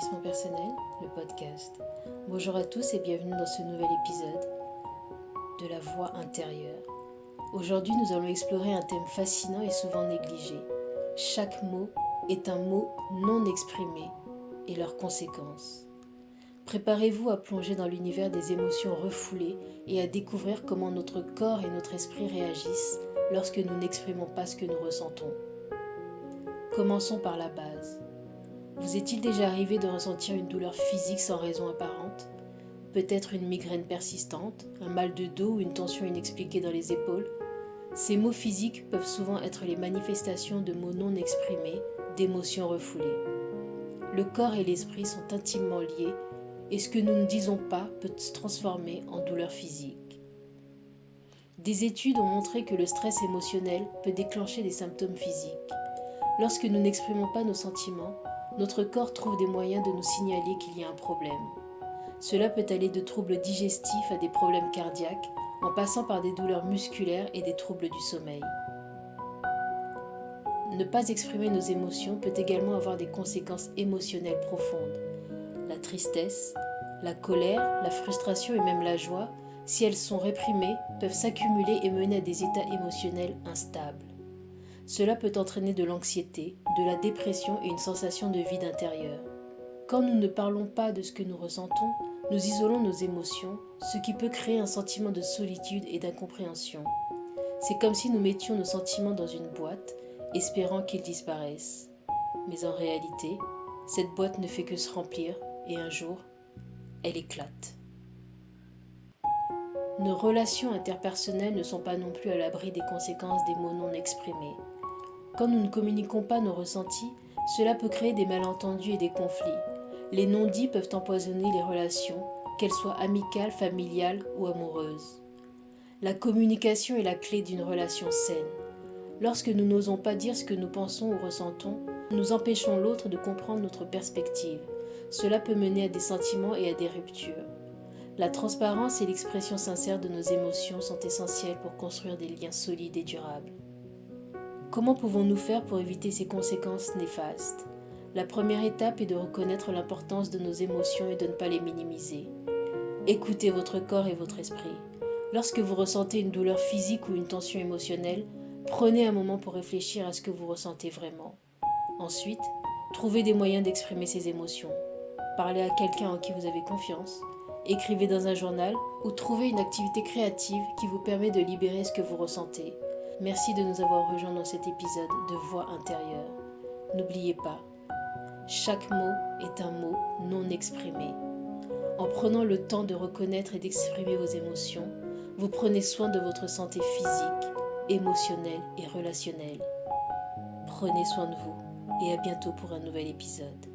d'épanouissement personnel, le podcast. Bonjour à tous et bienvenue dans ce nouvel épisode de la voix intérieure. Aujourd'hui, nous allons explorer un thème fascinant et souvent négligé. Chaque mot est un mot non exprimé et leurs conséquences. Préparez-vous à plonger dans l'univers des émotions refoulées et à découvrir comment notre corps et notre esprit réagissent lorsque nous n'exprimons pas ce que nous ressentons. Commençons par la base. Vous est-il déjà arrivé de ressentir une douleur physique sans raison apparente? Peut-être une migraine persistante, un mal de dos ou une tension inexpliquée dans les épaules? Ces maux physiques peuvent souvent être les manifestations de mots non exprimés, d'émotions refoulées. Le corps et l'esprit sont intimement liés et ce que nous ne disons pas peut se transformer en douleur physique. Des études ont montré que le stress émotionnel peut déclencher des symptômes physiques. Lorsque nous n'exprimons pas nos sentiments, notre corps trouve des moyens de nous signaler qu'il y a un problème. Cela peut aller de troubles digestifs à des problèmes cardiaques, en passant par des douleurs musculaires et des troubles du sommeil. Ne pas exprimer nos émotions peut également avoir des conséquences émotionnelles profondes. La tristesse, la colère, la frustration et même la joie, si elles sont réprimées, peuvent s'accumuler et mener à des états émotionnels instables. Cela peut entraîner de l'anxiété, de la dépression et une sensation de vide intérieur. Quand nous ne parlons pas de ce que nous ressentons, nous isolons nos émotions, ce qui peut créer un sentiment de solitude et d'incompréhension. C'est comme si nous mettions nos sentiments dans une boîte, espérant qu'ils disparaissent. Mais en réalité, cette boîte ne fait que se remplir et un jour, elle éclate. Nos relations interpersonnelles ne sont pas non plus à l'abri des conséquences des mots non exprimés. Quand nous ne communiquons pas nos ressentis, cela peut créer des malentendus et des conflits. Les non-dits peuvent empoisonner les relations, qu'elles soient amicales, familiales ou amoureuses. La communication est la clé d'une relation saine. Lorsque nous n'osons pas dire ce que nous pensons ou ressentons, nous empêchons l'autre de comprendre notre perspective. Cela peut mener à des sentiments et à des ruptures. La transparence et l'expression sincère de nos émotions sont essentielles pour construire des liens solides et durables. Comment pouvons-nous faire pour éviter ces conséquences néfastes? La première étape est de reconnaître l'importance de nos émotions et de ne pas les minimiser. Écoutez votre corps et votre esprit. Lorsque vous ressentez une douleur physique ou une tension émotionnelle, prenez un moment pour réfléchir à ce que vous ressentez vraiment. Ensuite, trouvez des moyens d'exprimer ces émotions. Parlez à quelqu'un en qui vous avez confiance, écrivez dans un journal ou trouvez une activité créative qui vous permet de libérer ce que vous ressentez. Merci de nous avoir rejoints dans cet épisode de Voix intérieure. N'oubliez pas, chaque mot est un mot non exprimé. En prenant le temps de reconnaître et d'exprimer vos émotions, vous prenez soin de votre santé physique, émotionnelle et relationnelle. Prenez soin de vous et à bientôt pour un nouvel épisode.